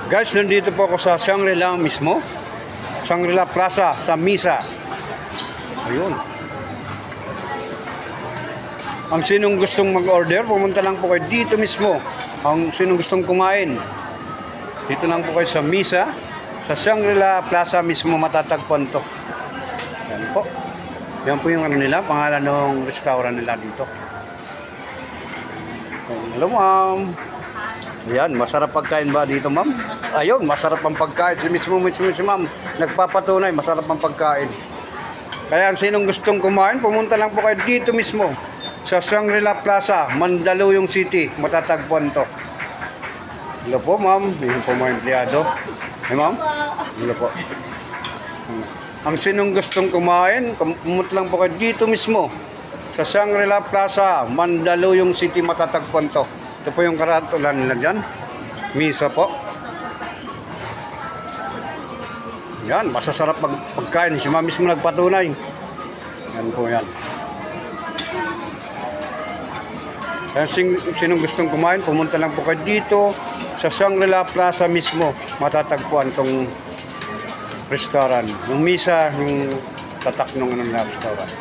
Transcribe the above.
Guys, nandito po ako sa Shangri-La mismo. Shangri-La Plaza sa Misa. Ayun. Ang sinong gustong mag-order, pumunta lang po kayo dito mismo. Ang sinong gustong kumain, dito lang po kayo sa Misa. Sa Shangri-La Plaza mismo matatagpuan to. Yan po. Yan po yung ano nila, pangalan ng restaurant nila dito. Hello ma'am. Ayan, masarap pagkain ba dito ma'am? Ayun, masarap ang pagkain. Si mismo si ma'am, nagpapatunay, masarap ang pagkain. Kaya sinong gustong kumain, pumunta lang po kayo dito mismo. Sa Shangri-La Plaza, Mandaluyong City, matatagpuan to. Hello po ma'am, yun po mga empleyado. Hey ma'am, hello po. Ang sinong gustong kumain, pumunta lang po kayo dito mismo. Sa Shangri-La Plaza, Mandaluyong City, matatagpuan to. Ito po yung karatulan nila dyan. Misa po. Yan, masasarap pagkain. Si ma'am mismo nagpatunay. Yan po yan. Kaya sinong gustong kumain, pumunta lang po kayo dito sa Shangri-La Plaza mismo. Matatagpuan tong restaurant. Yung Misa, yung tatak ng restaurant.